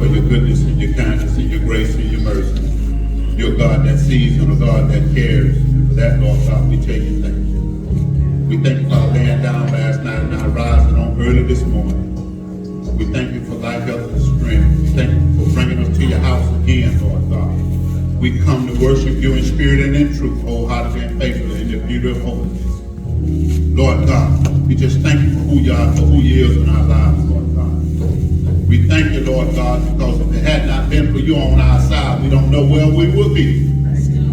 for your goodness and your kindness and your grace and your mercy. You're a God that sees and a God that cares. And for that, Lord God, we tell you thank you. We thank you for laying down last night and now rising on early this morning. We thank you for life, health, and strength. We thank you for bringing us to your house again, Lord God. We come to worship you in spirit and in truth, wholeheartedly and faithfully in the beauty of holiness. Lord God, we just thank you for who you are, for who you is in our lives, Lord God. We thank you, Lord God, because if it had not been for you on our side, we don't know where we would be.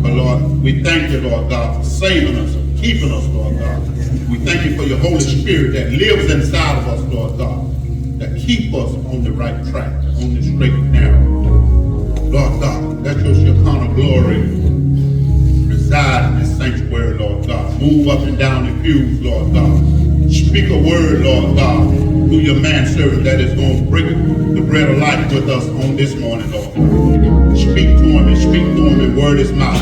But Lord, we thank you, Lord God, for saving us and keeping us, Lord God. We thank you for your Holy Spirit that lives inside of us, Lord God, that keep us on the right track, on the straight and narrow. Lord God, let your Shekinah glory reside in this sanctuary, Lord God. Move up and down the pews, Lord God. Speak a word, Lord God, through your manservant that is going to break the bread of life with us on this morning, Lord God. Speak to him and speak to him in word is mouth.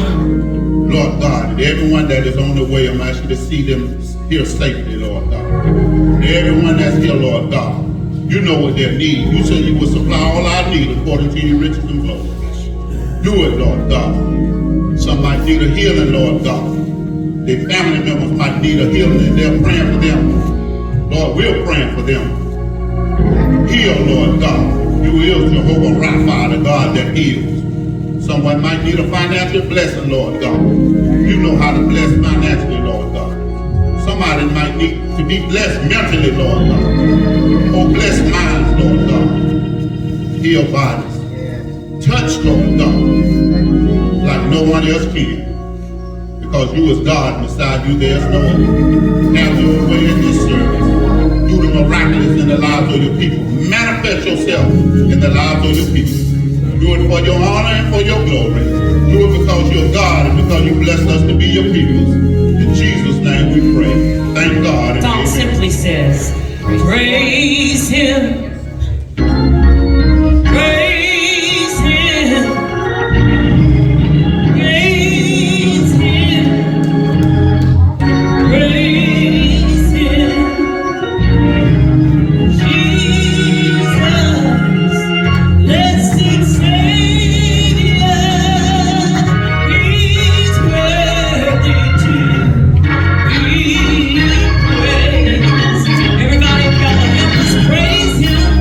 Lord God, and everyone that is on the way, I'm asking you to see them here safely, Lord God. And everyone that's here, Lord God, you know what their need. You said you will supply all our need according to your riches and glory. Do it, Lord God. Some might need a healing, Lord God. Their family members might need a healing and they're praying for them. Lord, we're praying for them. Heal, Lord God. You is Jehovah Rapha, the God that heals. Someone might need a financial blessing, Lord God. You know how to bless financially, Lord God. Somebody might need to be blessed mentally, Lord God. Oh, bless minds, Lord God. Heal bodies. Touch, Lord God, like no one else can. Because you is God, and beside you there's no other. Have your way in this service. Do the miraculous in the lives of your people. Manifest yourself in the lives of your people. Do it for your honor and for your glory. Do it because you're God and because you blessed us to be your people. In Jesus' name we pray. Thank God. The song simply says, praise him. Praise him. Praise him. Praise him. Jesus, blessed Savior, he's worthy to be praised. Everybody got to help us praise him.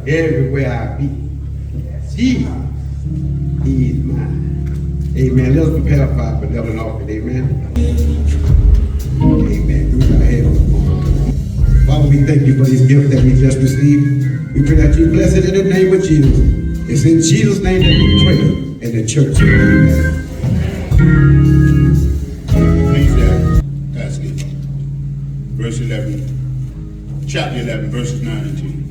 everywhere I be. Jesus, he is mine. Amen. Let us prepare for our benevolent offering. Amen. Amen. Do our heads. Father, we thank you for this gift that we just received. We pray that you bless it in the name of Jesus. It's in Jesus' name that we pray. And the church said, amen. Please ask it. Verse 11, chapter 11, verses 9 and 10.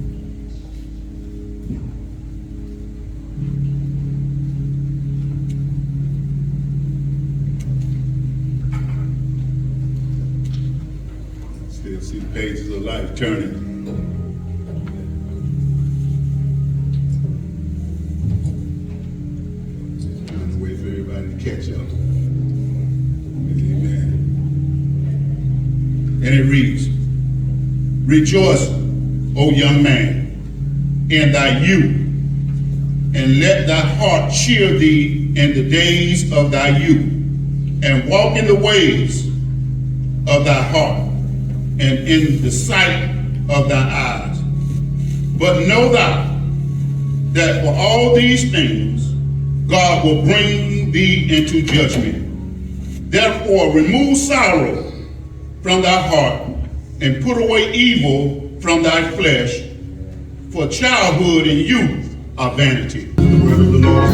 Still see the pages of life turning. Trying to wait for everybody to catch up. Amen. And it reads, rejoice, O young man, in thy youth, and let thy heart cheer thee in the days of thy youth, and walk in the ways of thy heart, and in the sight of thy eyes. But know thou that for all these things God will bring thee into judgment. Therefore remove sorrow from thy heart, and put away evil from thy flesh, for childhood and youth are vanity. The word of the Lord.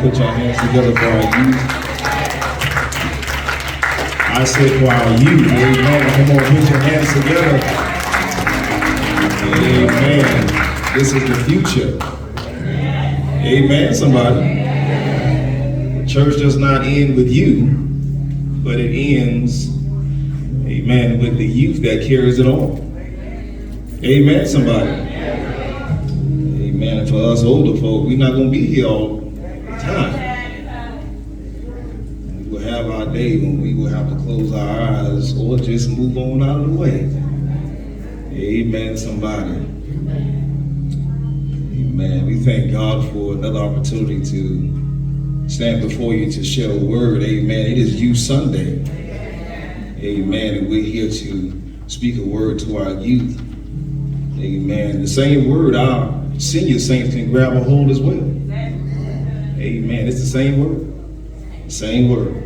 Put your hands together for our youth. I said for our youth. Amen. Come on, put your hands together. Amen. This is the future. Amen, somebody. The church does not end with you, but it ends, amen, with the youth that carries it on. Amen, somebody. Amen. And for us older folk, we're not going to be here all time. We will have our dark day when we will have to close our eyes or just move on out of the way. Amen, somebody. Amen. We thank God for another opportunity to stand before you to share a word. Amen. It is You Sunday. Amen. And we're here to speak a word to our youth. Amen. The same word our senior saints can grab a hold as well. Amen. It's the same word. Same word.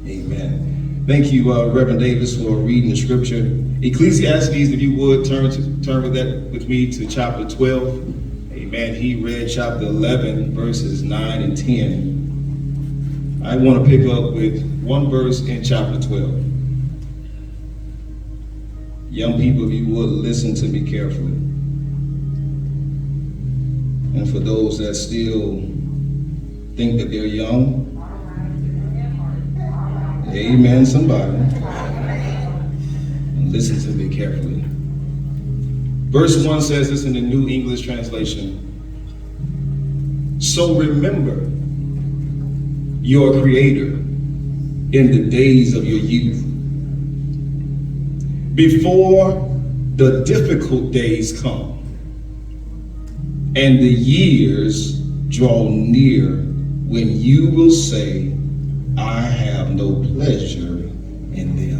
Amen. Thank you, Reverend Davis, for reading the scripture. Ecclesiastes, if you would, turn with me to chapter 12. Amen. He read chapter 11, verses 9 and 10. I want to pick up with one verse in chapter 12. Young people, if you would, listen to me carefully. And for those that still think that they're young, amen, somebody. And listen to me carefully. Verse 1 says this in the New English Translation. So remember your Creator in the days of your youth, before the difficult days come and the years draw near when you will say, I have no pleasure in them.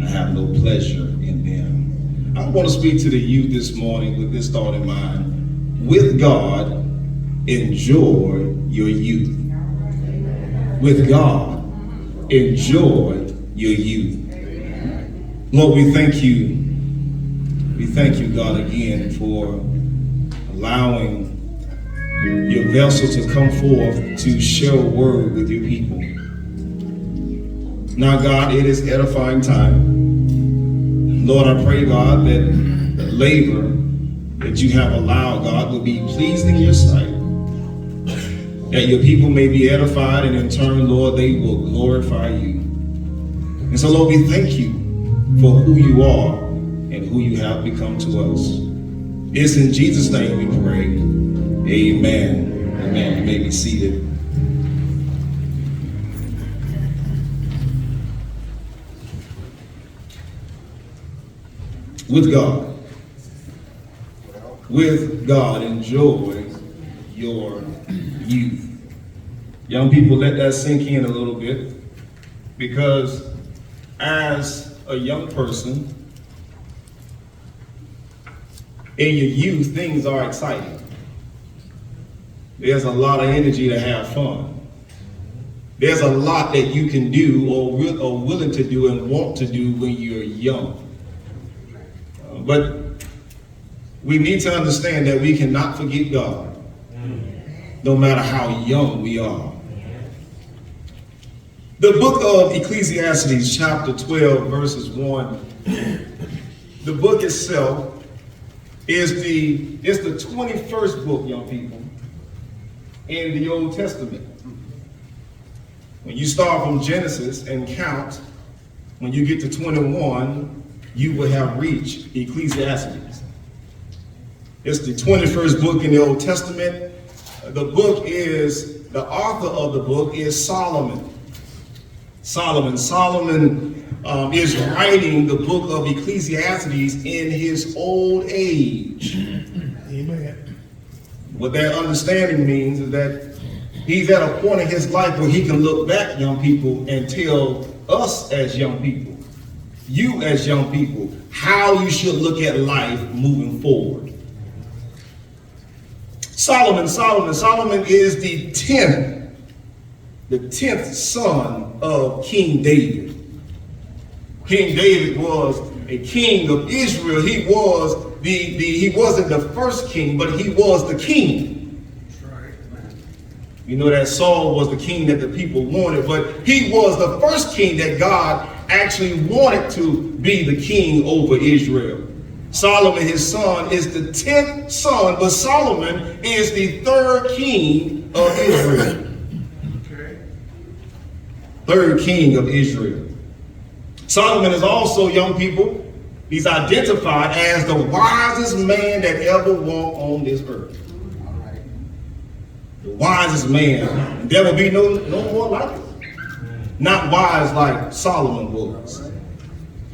I have no pleasure in them. I want to speak to the youth this morning with this thought in mind. With God, enjoy your youth. With God, enjoy your youth. Lord, we thank you. We thank you, God, again for allowing your vessel to come forth to share a word with your people. Now, God, it is edifying time. Lord, I pray, God, that the labor that you have allowed, God, will be pleasing in your sight. That your people may be edified, and in turn, Lord, they will glorify you. And so, Lord, we thank you for who you are and who you have become to us. It's in Jesus' name we pray. Amen. Amen. You may be seated. With God, enjoy your youth. Young people, let that sink in a little bit, because as a young person, in your youth, things are exciting. There's a lot of energy to have fun. There's a lot that you can do or willing to do and want to do when you're young. But we need to understand that we cannot forget God, no matter how young we are. The book of Ecclesiastes, chapter 12, verses 1, the book itself is the 21st book, young people, in the Old Testament. When you start from Genesis and count, when you get to 21, you will have reached Ecclesiastes. It's the 21st book in the Old Testament. The author of the book is Solomon. Solomon is writing the book of Ecclesiastes in his old age. Amen. What that understanding means is that he's at a point in his life where he can look back, young people, and tell us as young people, you as young people, how you should look at life moving forward. Solomon is the 10th son of King David. King David was a king of Israel. He wasn't the first king, but he was the king. You know that Saul was the king that the people wanted, but he was the first king that God actually wanted to be the king over Israel. Solomon, his son, is the 10th son, but Solomon is the 3rd king of Israel. Third king of Israel. Solomon is also, young people, he's identified as the wisest man that ever walked on this earth. the wisest man. And there will be no more like it. Not wise like Solomon was.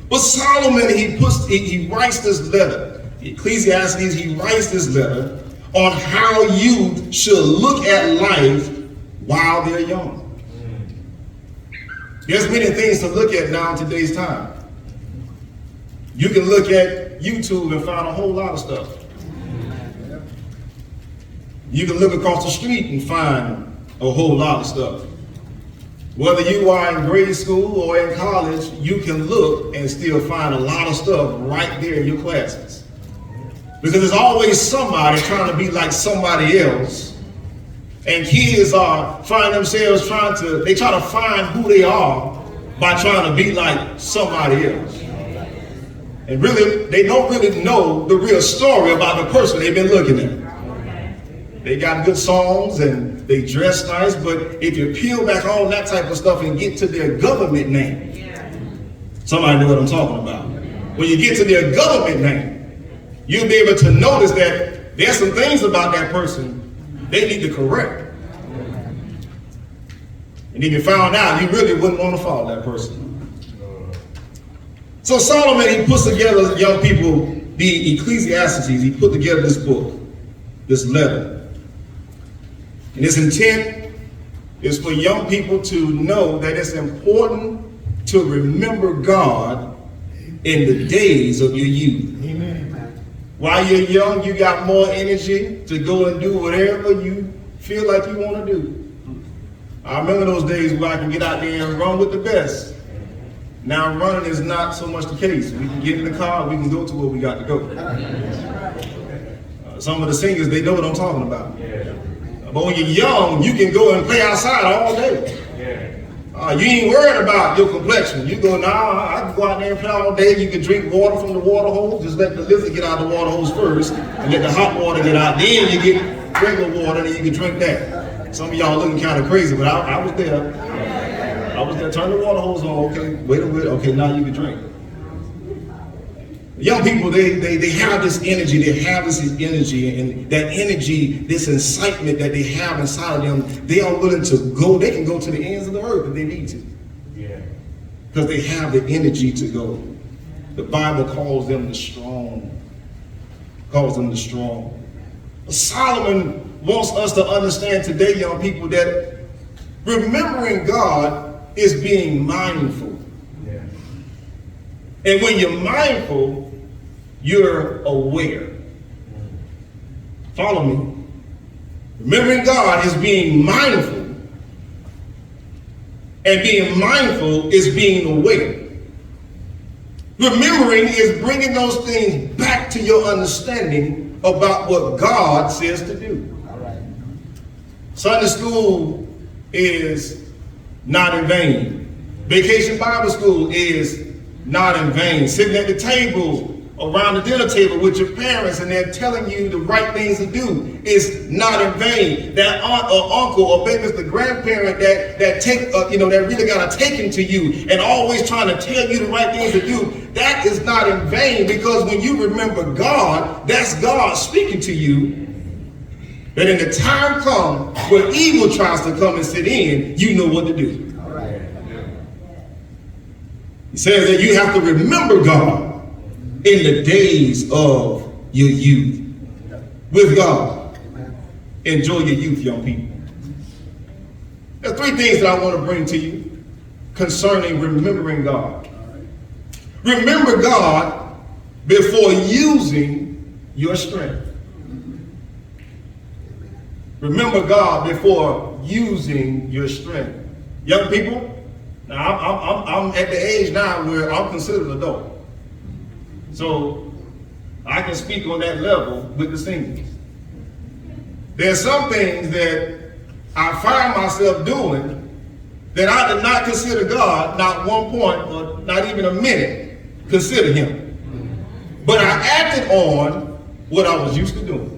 But Solomon, he writes this letter. Ecclesiastes, he writes this letter on how youth should look at life while they're young. There's many things to look at now in today's time. You can look at YouTube and find a whole lot of stuff. You can look across the street and find a whole lot of stuff. Whether you are in grade school or in college, you can look and still find a lot of stuff right there in your classes. Because there's always somebody trying to be like somebody else. And kids find themselves try to find who they are by trying to be like somebody else. And really, they don't really know the real story about the person they've been looking at. They got good songs and they dress nice, but if you peel back all that type of stuff and get to their government name, somebody know what I'm talking about. When you get to their government name, you'll be able to notice that there's some things about that person they need to correct. And if you found out, you really wouldn't want to follow that person. So Solomon, he puts together, young people, the Ecclesiastes, he put together this book, this letter. And his intent is for young people to know that it's important to remember God in the days of your youth. Amen. While you're young, you got more energy to go and do whatever you feel like you want to do. I remember those days where I can get out there and run with the best. Now running is not so much the case. We can get in the car, we can go to where we got to go. Some of the singers, they know what I'm talking about. But when you're young, you can go and play outside all day. You ain't worried about your complexion. You go, I can go out there and play all day. You can drink water from the water hose. Just let the lizard get out of the water hose first and let the hot water get out. Then you get regular water and you can drink that. Some of y'all looking kind of crazy, but I was there. I was there. Turn the water hose on. Okay, wait a minute. Okay, now you can drink. Young people, they have this energy. They have this energy, and that energy, this incitement that they have inside of them, they are willing to go. They can go to the ends of the earth if they need to. Because they have the energy to go. The Bible calls them the strong. Solomon wants us to understand today, young people, that remembering God is being mindful. And when you're mindful, you're aware. Follow me. Remembering God is being mindful. And being mindful is being aware. Remembering is bringing those things back to your understanding about what God says to do. Sunday school is not in vain. Vacation Bible school is not in vain. Sitting at the table, around the dinner table with your parents, and they're telling you the right things to do is not in vain. That aunt or uncle or maybe it's the grandparent that really got a taking to you and always trying to tell you the right things to do, that is not in vain, because when you remember God, that's God speaking to you. That in the time comes when evil tries to come and sit in, you know what to do. He says that you have to remember God in the days of your youth. With God. Enjoy your youth, young people. There are three things that I want to bring to you concerning remembering God. Remember God before using your strength. Remember God before using your strength. Young people, now I'm at the age now where I'm considered an adult. So I can speak on that level with the seniors. There's some things that I find myself doing that I did not consider God, not one point or not even a minute, consider him. But I acted on what I was used to doing.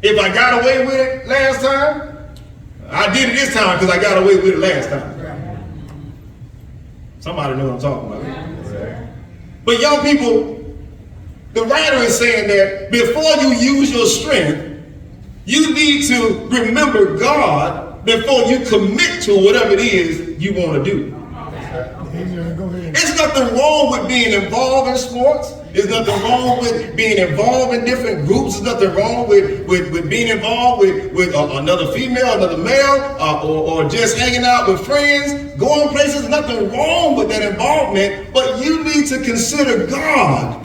If I got away with it last time, I did it this time because I got away with it last time. Somebody know what I'm talking about. But young people, the writer is saying that before you use your strength, You need to remember God before you commit to whatever it is you want to do. There's nothing wrong with being involved in sports. There's nothing wrong with being involved in different groups. There's nothing wrong with being involved with another female, another male, or just hanging out with friends, going places. There's nothing wrong with that involvement, but you need to consider God.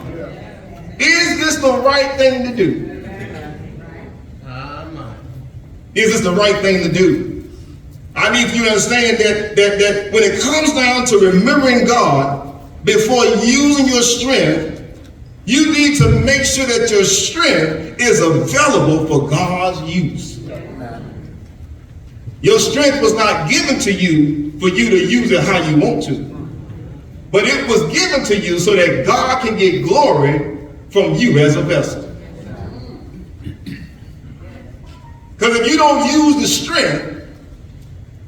Is this the right thing to do? Is this the right thing to do? I need you to understand that when it comes down to remembering God before using your strength, you need to make sure that your strength is available for God's use. Your strength was not given to you for you to use it how you want to, but it was given to you so that God can get glory from you as a vessel. Because if you don't use the strength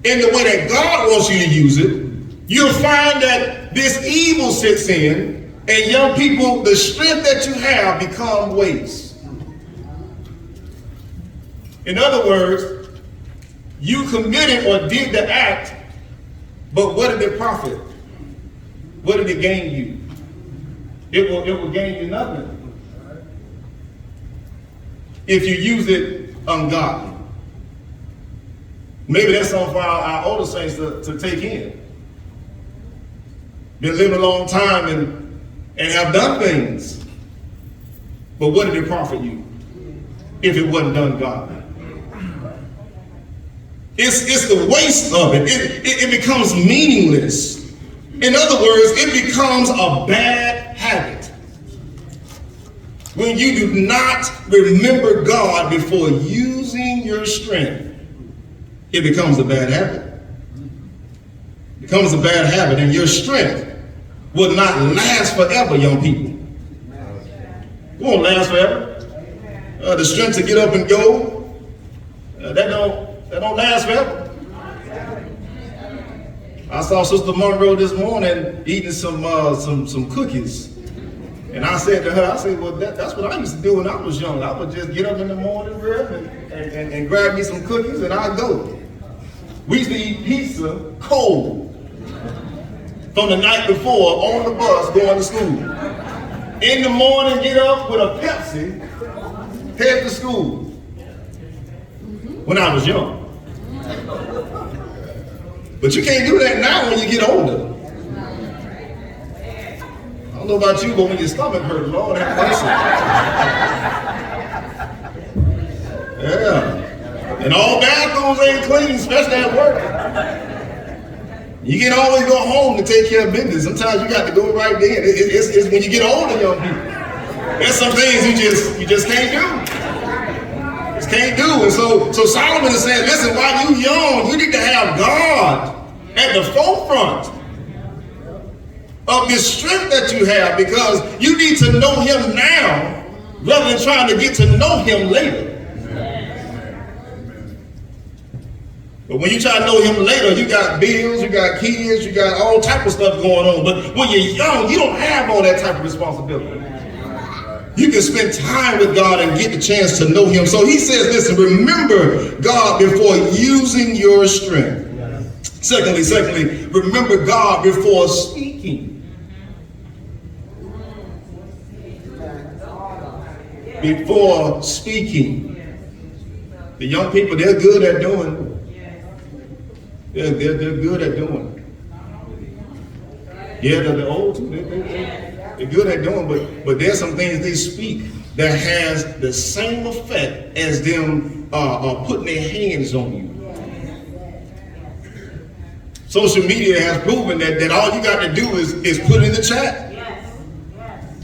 in the way that God wants you to use it, you'll find that this evil sits in, and young people, the strength that you have become waste. In other words, you committed or did the act, but what did it profit? What did it gain you? It will gain you nothing if you use it ungodly. Maybe that's something for our older saints to take in. Been living a long time and have done things, but what did it profit you if it wasn't done godly? It's the waste of it. It becomes meaningless. In other words, it becomes a bad habit. When you do not remember God before using your strength, it becomes a bad habit. It becomes a bad habit, and your strength will not last forever, young people. It won't last forever. The strength to get up and go, that don't last forever. I saw Sister Monroe this morning eating some cookies. And I said to her, well, that's what I used to do when I was young. I would just get up in the morning and grab me some cookies and I'd go. We used to eat pizza cold from the night before on the bus going to school. In the morning, get up with a Pepsi, head to school. When I was young. But you can't do that now when you get older. I don't know about you, but when your stomach hurts, Lord have mercy. Yeah. And all bathrooms ain't clean, especially at work. You can't always go home to take care of business. Sometimes you got to go right there. It's when you get older, young people. There's some things you just can't do. Just can't do. And so Solomon is saying, listen, while you young, you need to have God at the forefront of this strength that you have, because you need to know him now rather than trying to get to know him later. But when you try to know him later, you got bills, you got kids, you got all type of stuff going on. But when you're young, you don't have all that type of responsibility. You can spend time with God and get the chance to know him. So he says, listen, remember God before using your strength. Secondly, remember God before speaking. Before speaking. The young people, they're good at doing. They're good at doing. Yeah, they're old too. They're good at doing, but there's some things they speak that has the same effect as them putting their hands on you. Social media has proven that all you got to do is put it in the chat.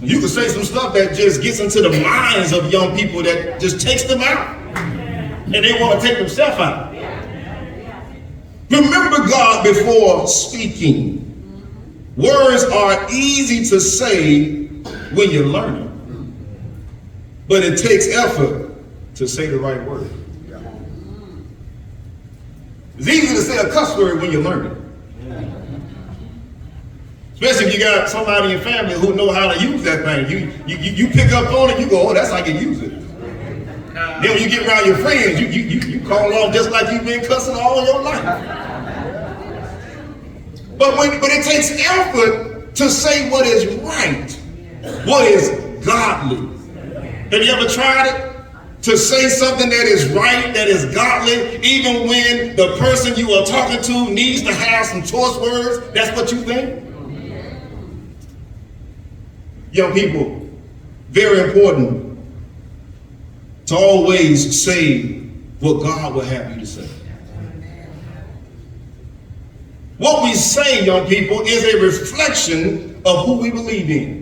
You can say some stuff that just gets into the minds of young people that just takes them out. And they want to take themselves out. Remember God before speaking. Words are easy to say when you're learning, but it takes effort to say the right word. It's easy to say a cuss word when you're learning. Especially if you got somebody in your family who know how to use that thing. You pick up on it, you go, oh, that's how you use it. Then when you get around your friends, you call off just like you've been cussing all your life. But it takes effort to say what is right, what is godly. Have you ever tried it? To say something that is right, that is godly, even when the person you are talking to needs to have some choice words, that's what you think? Young people, very important to always say what God will have you to say. What we say, young people, is a reflection of who we believe in.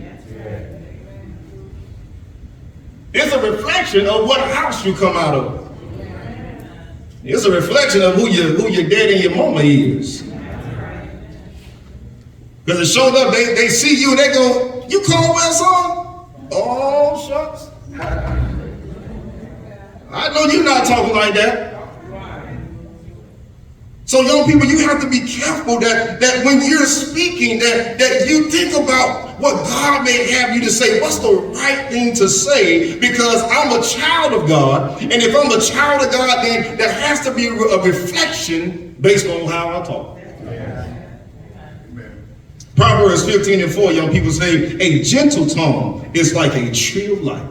It's a reflection of what house you come out of. It's a reflection of who your daddy and your mama is. Because it showed up, they see you and they go, "You Caldwell son?" "Oh, shucks. I know you're not talking like that." So young people, you have to be careful that when you're speaking, that you think about what God may have you to say. What's the right thing to say? Because I'm a child of God, and if I'm a child of God, then there has to be a reflection based on how I talk. Proverbs 15:4, young people say, a gentle tongue is like a tree of life.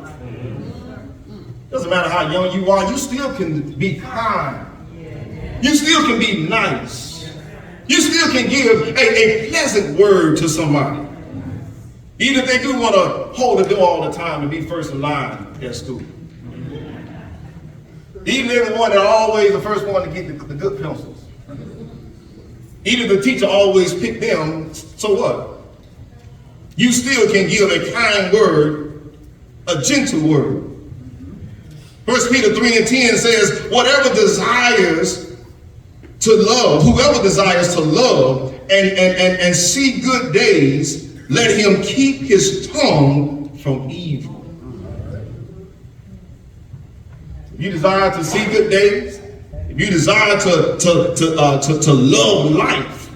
Doesn't matter how young you are, you still can be kind. You still can be nice. You still can give a pleasant word to somebody. Even if they do want to hold the door all the time and be first in line at school. Even if they're the one that always the first one to get the good pencils. Even if the teacher always picked them, so what? You still can give a kind word, a gentle word. 1 Peter 3:10 says, whoever desires to love and see good days, let him keep his tongue from evil. If you desire to see good days, if you desire to love life,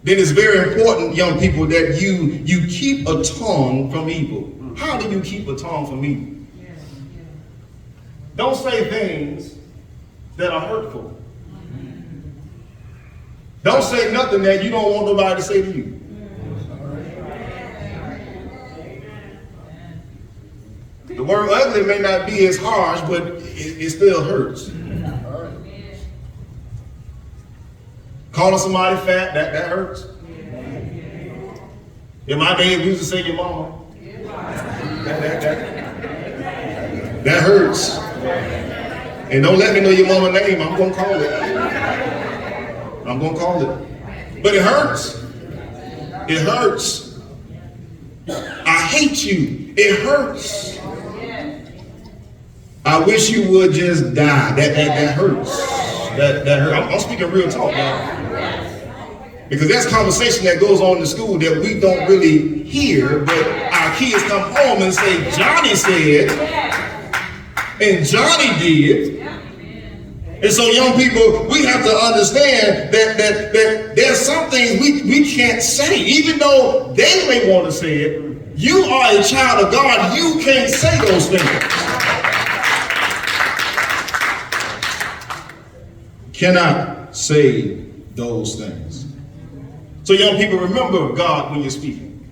then it's very important, young people, that you keep a tongue from evil. How do you keep a tongue from evil? Don't say things that are hurtful. Don't say nothing that you don't want nobody to say to you. The word ugly may not be as harsh, but it still hurts. Calling somebody fat, that hurts. In my day, we used to say your mama. That hurts. And don't let me know your mama's name. I'm going to call it. I'm going to call it. But it hurts. It hurts. I hate you. It hurts. I wish you would just die. That hurts. That hurts. I'm speaking real talk now. Because there's conversation that goes on in the school that we don't really hear, but our kids come home and say, Johnny said, and Johnny did. And so young people, we have to understand that there's some things we can't say. Even though they may want to say it, you are a child of God, you can't say those things. Cannot say those things. So young people, remember God when you're speaking.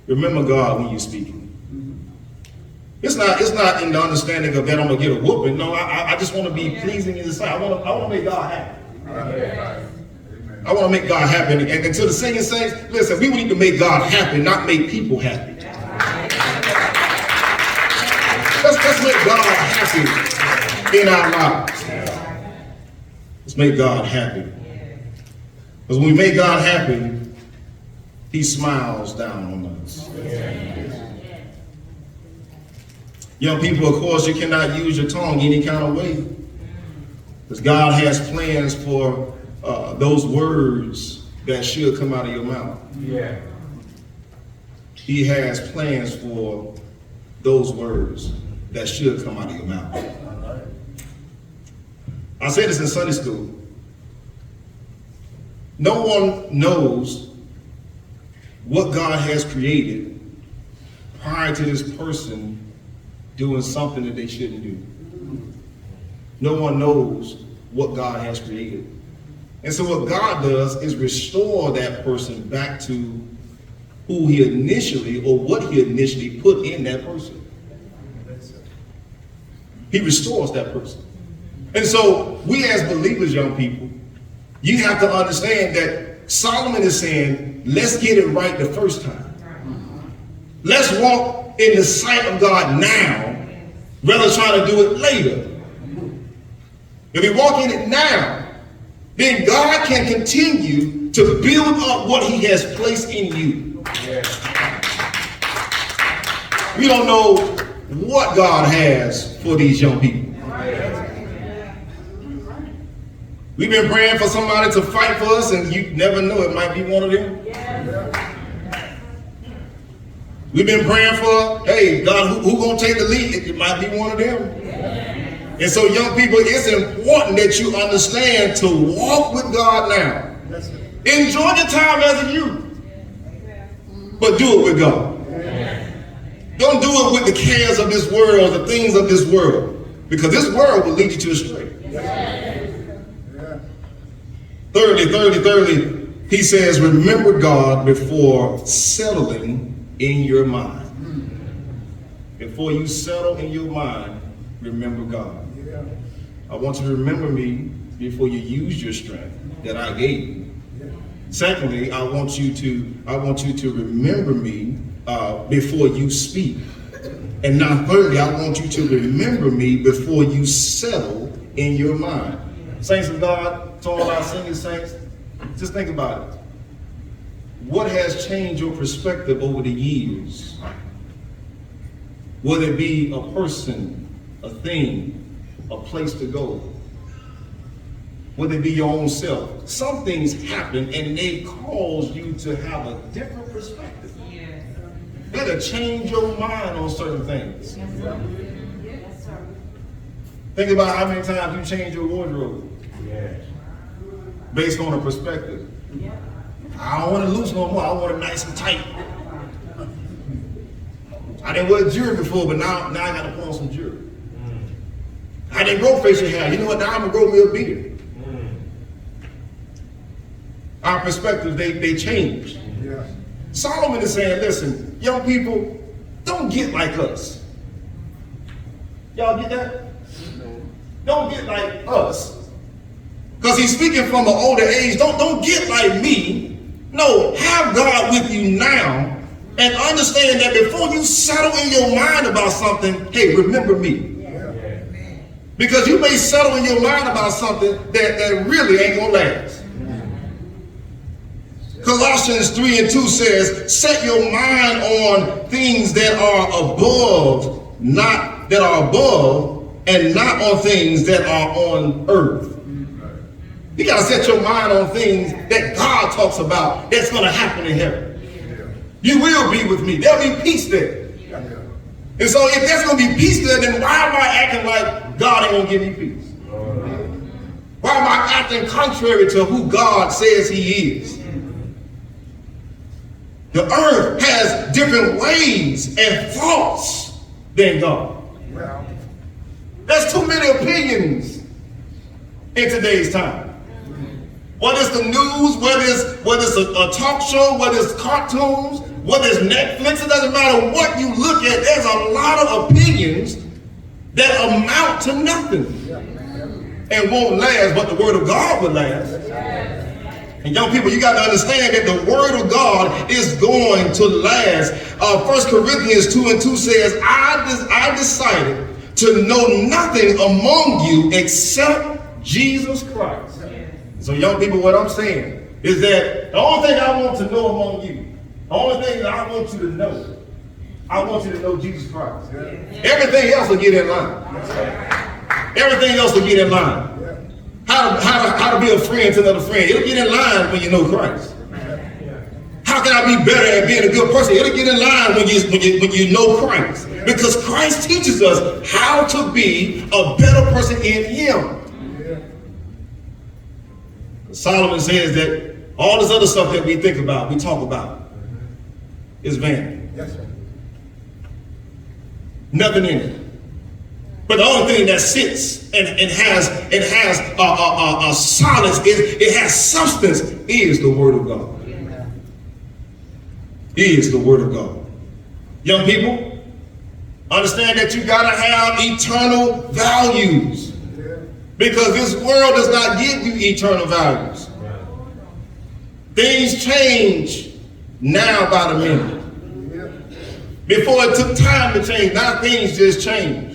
Remember God when you're speaking. It's not in the understanding of that I'm gonna get a whooping. No, I just want to be pleasing in His sight. I want to make God happy. I want to make God happy. And until the singing saints, listen, we need to make God happy, not make people happy. Let's make God happy in our lives. Let's make God happy. Because when we make God happy, He smiles down on us. Young people, of course, you cannot use your tongue any kind of way. Because God has plans for those words that should come out of your mouth. Yeah. He has plans for those words that should come out of your mouth. I said this in Sunday school. No one knows what God has created prior to this person doing something that they shouldn't do. No one knows what God has created. And so what God does is restore that person back to who he initially, or what he initially put in that person. He restores that person. And so we as believers, young people, you have to understand that Solomon is saying, let's get it right the first time. Let's walk in the sight of God now, rather than trying to do it later. If we walk in it now, then God can continue to build up what he has placed in you. We don't know what God has for these young people. We've been praying for somebody to fight for us, and you never know, it might be one of them. We've been praying for, hey, God, who gonna take the lead? It might be one of them. And so young people, it's important that you understand to walk with God now. Enjoy your time as a youth, but do it with God. Don't do it with the cares of this world, the things of this world, because this world will lead you to astray. Thirdly, he says, remember God before settling in your mind. Before you settle in your mind, remember God. I want you to remember me before you use your strength that I gave you. Secondly, I want you to remember me before you speak. And now thirdly, I want you to remember me before you settle in your mind. Saints of God, to all our singing saints, just think about it. What has changed your perspective over the years? Whether it be a person, a thing, a place to go, whether it be your own self. Some things happen and they cause you to have a different perspective. It'll change your mind on certain things. Think about how many times you change your wardrobe based on a perspective. I don't want it loose no more. I want it nice and tight. I didn't wear jewelry before, but now I got to put on some jewelry. I didn't grow facial hair. You know what? Now I'm going to grow me a beard. Our perspectives, they changed. Solomon is saying, listen, young people, don't get like us. Y'all get that? Don't get like us. Because he's speaking from an older age. Don't get like me. No, have God with you now and understand that before you settle in your mind about something, hey, remember me. Because you may settle in your mind about something that really ain't going to last. Colossians 3:2 says, set your mind on things that are above, and not on things that are on earth. You got to set your mind on things that God talks about that's going to happen in heaven. You will be with me. There'll be peace there. And so if there's going to be peace there, then why am I acting like God ain't going to give me peace? Why am I acting contrary to who God says he is? The earth has different ways and thoughts than God. There's too many opinions in today's time. Whether it's the news, whether it's a talk show, whether it's cartoons, whether it's Netflix, it doesn't matter what you look at, there's a lot of opinions that amount to nothing and won't last, but the word of God will last. And young people, you got to understand that the word of God is going to last. 1 Corinthians 2:2 says, I decided to know nothing among you except Jesus Christ. So young people, what I'm saying is that the only thing I want to know among you, the only thing that I want you to know, I want you to know Jesus Christ. Everything else will get in line. Everything else will get in line. How to be a friend to another friend. It'll get in line when you know Christ. How can I be better at being a good person? It'll get in line when you know Christ. Because Christ teaches us how to be a better person in him. Solomon says that all this other stuff that we think about, we talk about, is vanity. Nothing in it. But the only thing that sits and has a solid, it has substance, is the Word of God. Is the Word of God. Young people, understand that you gotta have eternal values, because this world does not give you eternal values. Things change now by the minute. Before it took time to change, now things just change.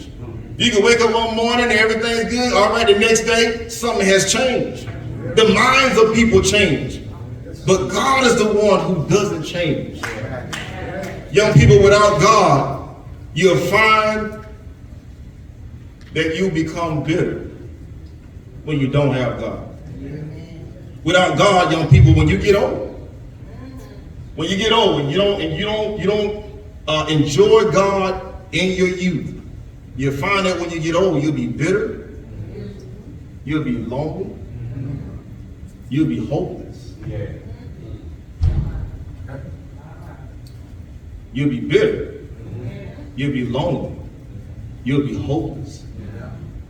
You can wake up one morning and everything's good. All right, the next day, something has changed. The minds of people change. But God is the one who doesn't change. Young people, without God, you'll find that you become bitter when you don't have God. Without God, young people, when you get old, and you don't enjoy God in your youth, you'll find that when you get old, you'll be bitter, you'll be lonely, you'll be hopeless. You'll be bitter, you'll be lonely, you'll be hopeless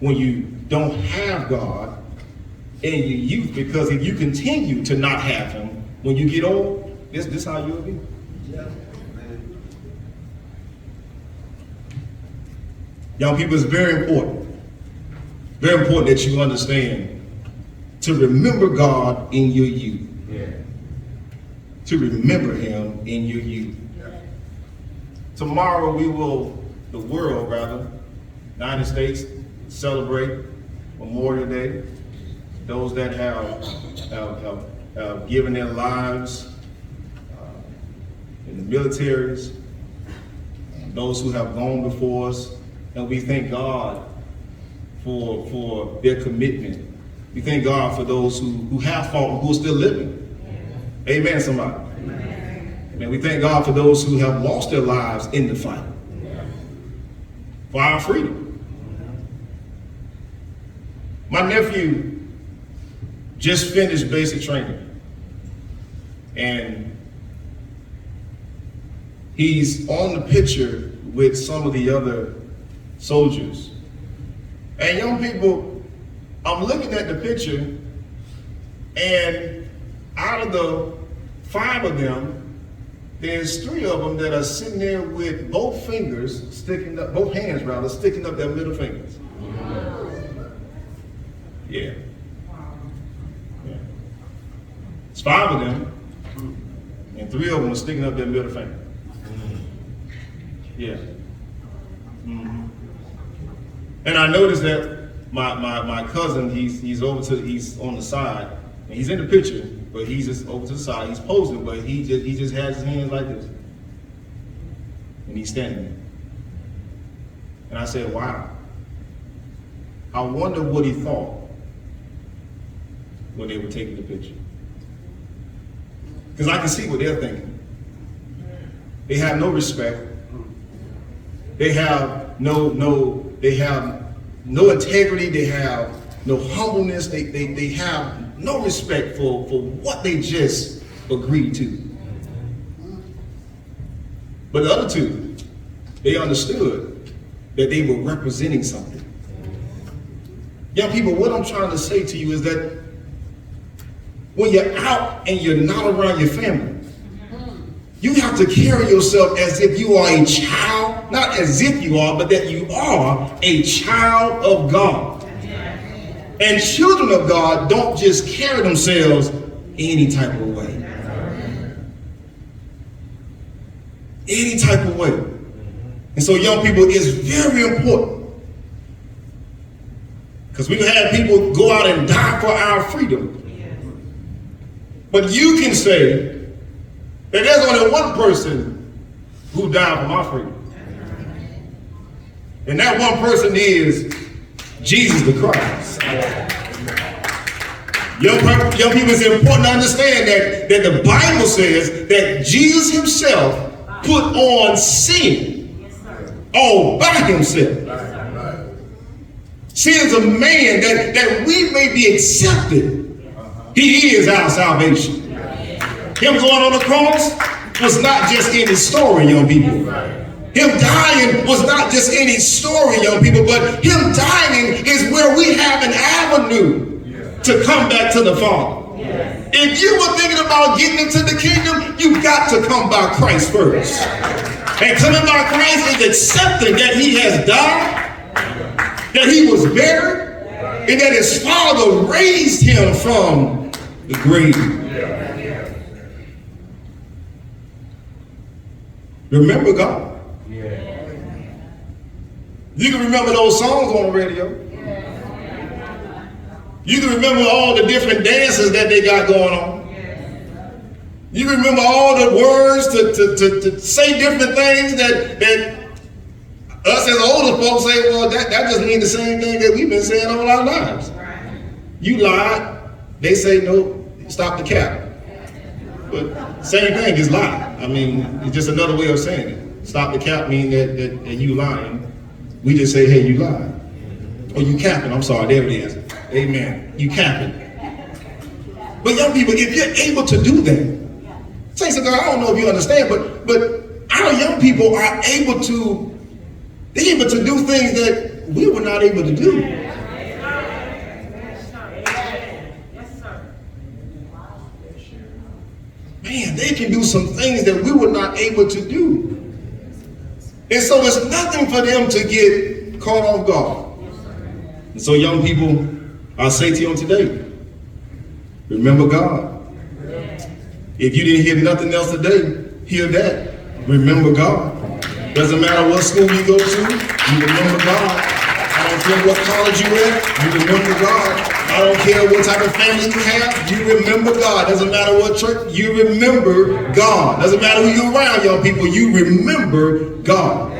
when you don't have God in your youth, because if you continue to not have Him when you get old, this is how you'll be. Young people, it's very important that you understand to remember God in your youth. To remember Him in your youth. Tomorrow the world, United States, celebrate Memorial Day. Those that have given their lives in the militaries, those who have gone before us, and we thank God for their commitment. We thank God for those who have fought and who are still living. Amen, somebody. And we thank God for those who have lost their lives in the fight for our freedom. My nephew just finished basic training, and he's on the picture with some of the other soldiers. And young people, I'm looking at the picture, and out of the 5 of them, there's 3 of them that are sitting there with both hands sticking up their middle fingers. Yeah. It's 5 of them, and 3 of them are sticking up their middle finger. Yeah. And I noticed that my cousin, he's on the side, and he's in the picture, but he's just over to the side. He's posing, but he just has his hands like this, and he's standing there. And I said, wow. I wonder what he thought when they were taking the picture. Because I can see what they're thinking. They have no respect. They have no integrity. They have no humbleness. They have no respect for what they just agreed to. But the other 2, they understood that they were representing something. Young people, what I'm trying to say to you is that when you're out and you're not around your family, you have to carry yourself as if you are a child, not as if you are, but that you are a child of God. And children of God don't just carry themselves any type of way. Any type of way. And so young people, it's very important, because we can have people go out and die for our freedom. But you can say that there's only one person who died for my freedom. And that one person is Jesus the Christ. Young people, it's important to understand that the Bible says that Jesus himself put on sin all by himself. Sin is a man that we may be accepted. He is our salvation. Him going on the cross was not just in his story, young people. Him dying was not just any story, young people, but him dying is where we have an avenue to come back to the Father. If you were thinking about getting into the kingdom, you got to come by Christ first. And coming by Christ is accepting that he has died, that he was buried, and that his Father raised him from the grave. Remember God. You can remember those songs on the radio. You can remember all the different dances that they got going on. You can remember all the words to say different things that us as older folks say, well, that just means the same thing that we've been saying all our lives. You lied. They say, no, stop the cap. But same thing is lie. I mean, it's just another way of saying it. Stop the cap means that you lying. We just say, hey, you lied. Or you capping. I'm sorry, there it is. Amen. You capping. But young people, if you're able to do that, saints of God, I don't know if you understand, but our young people are able to, they're able to do things that we were not able to do. Man, they can do some things that we were not able to do. And so it's nothing for them to get caught off guard. And so young people, I'll say to you today, remember God. If you didn't hear nothing else today, hear that. Remember God. Doesn't matter what school you go to, you remember God. I don't care what college you at, you remember God. I don't care what type of family you have, you remember God. Doesn't matter what church, you remember God. Doesn't matter who you're around, young people, you remember God.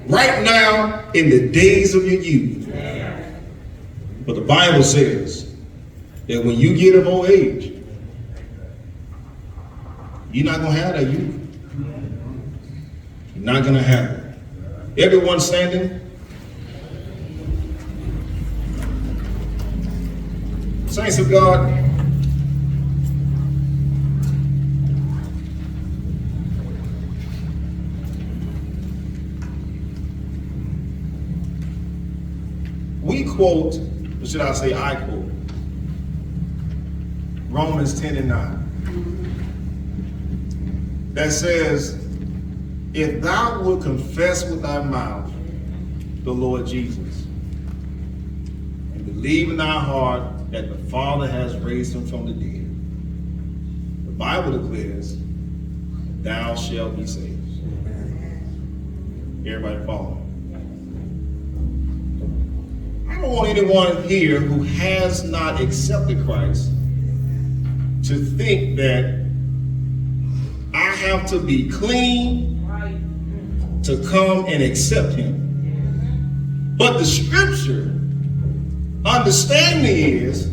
Right now, in the days of your youth. But the Bible says that when you get of old age, you're not going to have that youth. You're not going to have it. Everyone standing. Saints of God, we quote, or should I say I quote, Romans 10:9. That says, if thou wilt confess with thy mouth the Lord Jesus, and believe in thy heart that the Father has raised him from the dead, the Bible declares, thou shalt be saved. Everybody follow? I don't want anyone here who has not accepted Christ to think that I have to be clean to come and accept him. But the scripture understanding is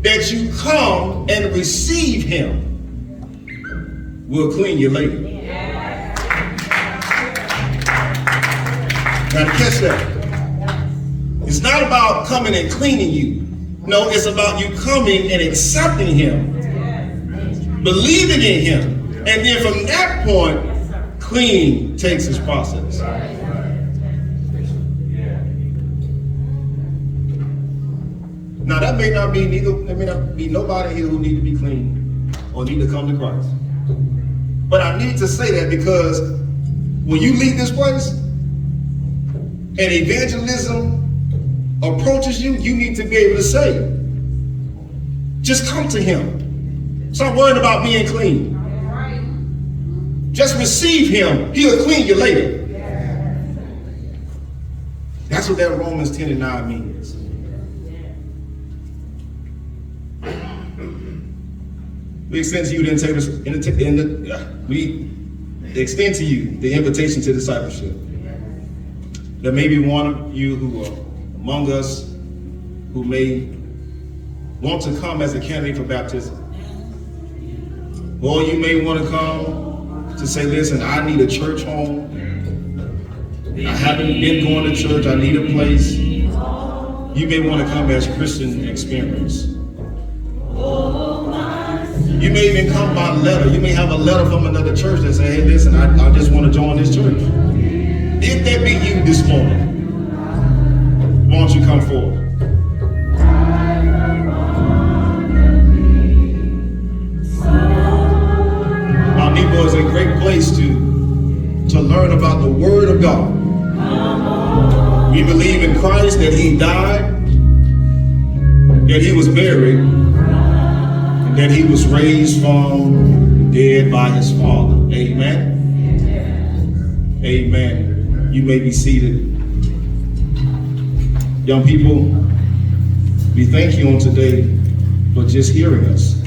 that you come and receive him. We'll clean you later. Now to catch that. It's not about coming and cleaning you. No, it's about you coming and accepting him, believing in him, and then from that point, clean takes its process. Now that may not be nobody here who need to be clean or need to come to Christ. But I need to say that because when you leave this place and evangelism approaches you, you need to be able to say, just come to him. Stop worrying about being clean. Just receive him. He'll clean you later. That's what that Romans 10:9 means. We extend to you the we extend to you the invitation to discipleship. There may be one of you who are among us who may want to come as a candidate for baptism. Or you may want to come to say, listen, I need a church home. I haven't been going to church. I need a place. You may want to come as Christian experience. You may even come by letter. You may have a letter from another church that say, hey, listen, I just want to join this church. to learn about the Word of God. We believe in Christ, that He died, that He was buried, and that He was raised from the dead by His Father. Amen. Amen. You may be seated. Young people, we thank you on today for just hearing us.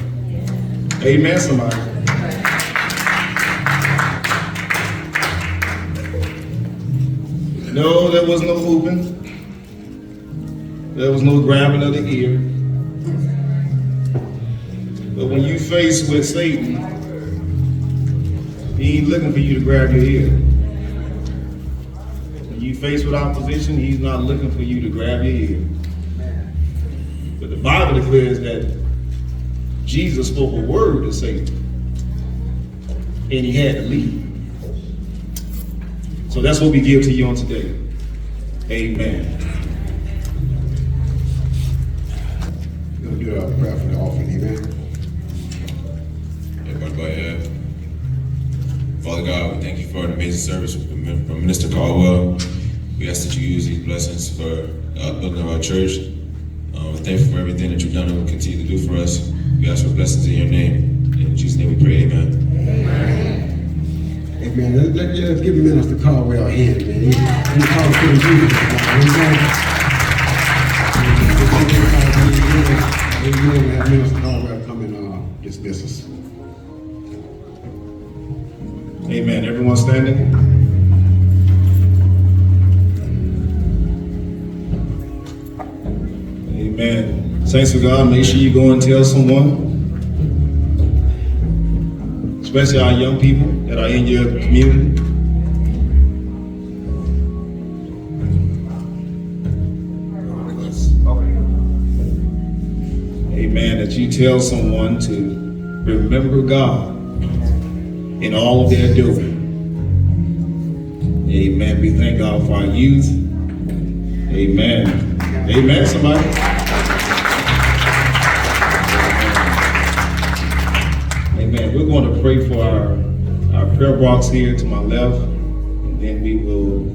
Amen, somebody. No, there was no hooping. There was no grabbing of the ear. But when you face with Satan, he ain't looking for you to grab your ear. When you face with opposition, he's not looking for you to grab your ear. But the Bible declares that Jesus spoke a word to Satan, and he had to leave. So that's what we give to you on today. Amen. We're going to do a prayer for the offering. Amen. Everybody go ahead. Father God, we thank you for an amazing service from Minister Caldwell. We ask that you use these blessings for the upbuilding of our church. We're thankful for everything that you've done and will continue to do for us. We ask for blessings in your name. In Jesus' name we pray, amen. Amen. Let's give Minister Caldwell a hand, man. He's called to the music. Amen. Have Minister Caldwell come and dismiss us. Amen. Everyone standing? Amen. Saints of God, make sure you go and tell someone, especially our young people that are in your community. Amen. That you tell someone to remember God in all of their doing. Amen. We thank God for our youth. Amen. Amen, somebody. Amen. We're going to pray for our prayer box here to my left, and then we will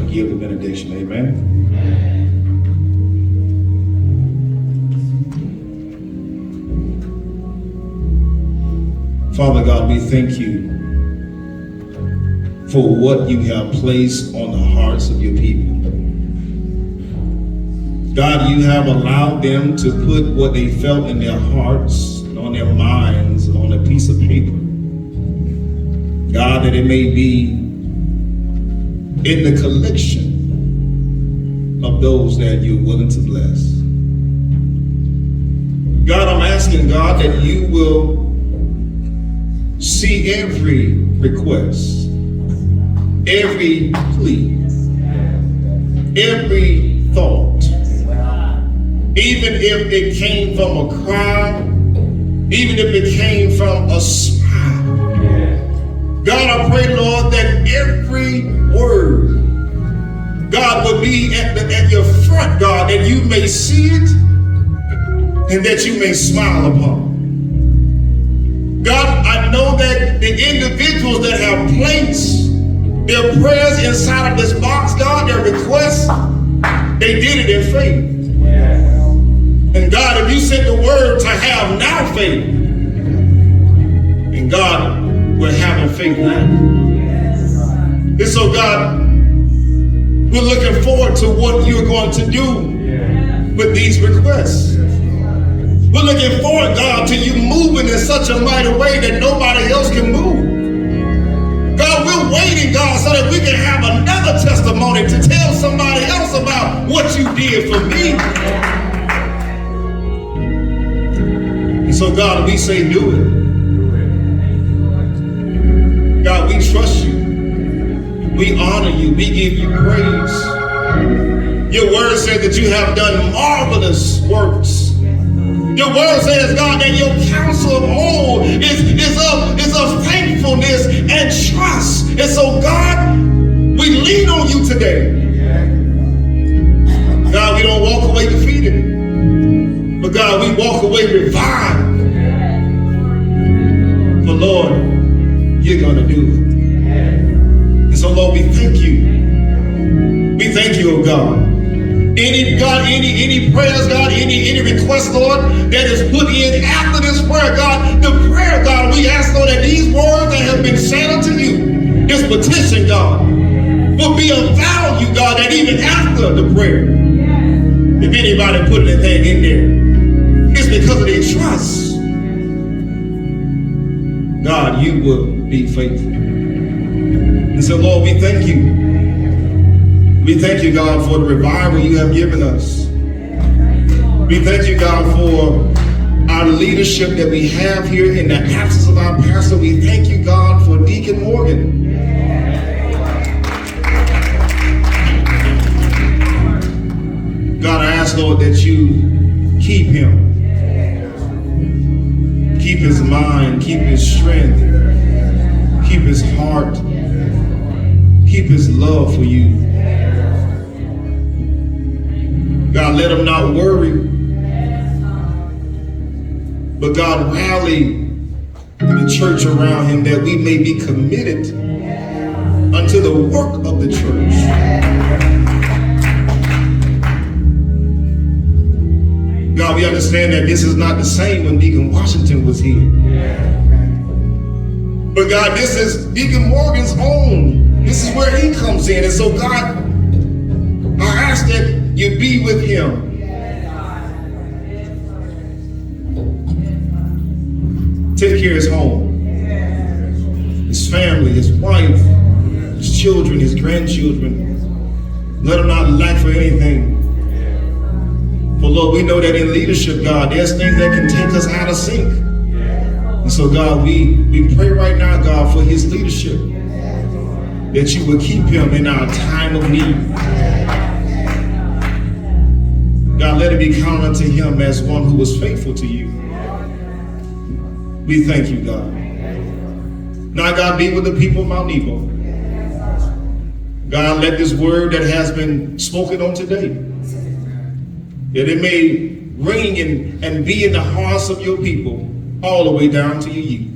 give the benediction. Amen. Father God, we thank you for what you have placed on the hearts of your people. God, you have allowed them to put what they felt in their hearts and on their minds on a piece of paper. God, that it may be in the collection of those that you're willing to bless. God, I'm asking, God, that you will see every request, every plea, every thought, even if it came from a cry, even if it came from a smile. God, I pray, Lord, that every word, God, will be at your front, God, that you may see it and that you may smile upon. God, I know that the individuals that have placed their prayers inside of this box, God, their requests, they did it in faith. And God, if you sent the word to have now faith, and God, we're having faith now. And so, God, we're looking forward to what you're going to do with these requests. We're looking forward, God, to you moving in such a mighty way that nobody else can move. God, we're waiting, God, so that we can have another testimony to tell somebody else about what you did for me. And so, God, we say do it. God, we trust you. We honor you. We give you praise. Your word says that you have done marvelous works. Your word says, God, that your counsel of old is of thankfulness and trust. And so, God, we lean on you today. God, we don't walk away defeated. But God, we walk away revived. For Lord, you're going to do it. Any prayers, God, any request, Lord, that is put in after this prayer, God, the prayer, God, we ask, Lord, that these words that have been said unto you, this petition, God, will be of value, God, that even after the prayer, if anybody put anything in there, it's because of their trust. God, you will be faithful. And so, Lord, we thank you. We thank you, God, for the revival you have given us. We thank you, God, for our leadership that we have here in the absence of our pastor. We thank you, God, for Deacon Morgan. God, I ask, Lord, that you keep him. Keep his mind, keep his strength, keep his heart, keep his love for you. God, let him not worry, but God, rally the church around him that we may be committed unto the work of the church. God, we understand that this is not the same when Deacon Washington was here. But God, this is Deacon Morgan's own. This is where he comes in. And so God, I ask that you be with him. Take care of his home, his family, his wife, his children, his grandchildren. Let him not lack for anything. For Lord, we know that in leadership, God, there's things that can take us out of sync. And so God, we pray right now, God, for his leadership, that you will keep him in our time of need. God, let it be counted unto him as one who was faithful to you. We thank you, God. Now, God, be with the people of Mount Nebo. God, let this word that has been spoken on today, that it may ring and be in the hearts of your people all the way down to your youth.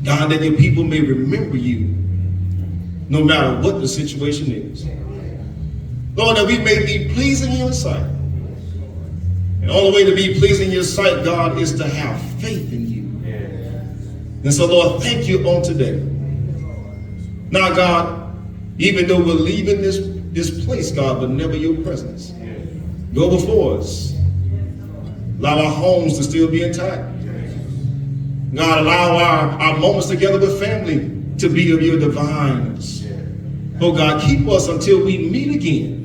God, that your people may remember you no matter what the situation is. Lord, that we may be pleasing in your sight. And all the way to be pleasing in your sight, God, is to have faith in you. And so, Lord, thank you on today. Now, God, even though we're leaving this place, God, but never your presence, go before us. Allow our homes to still be intact. God, allow our moments together with family to be of your divineness. Oh God, keep us until we meet again.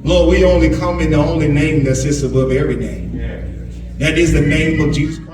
Lord, we only come in the only name that sits above every name. That is the name of Jesus Christ.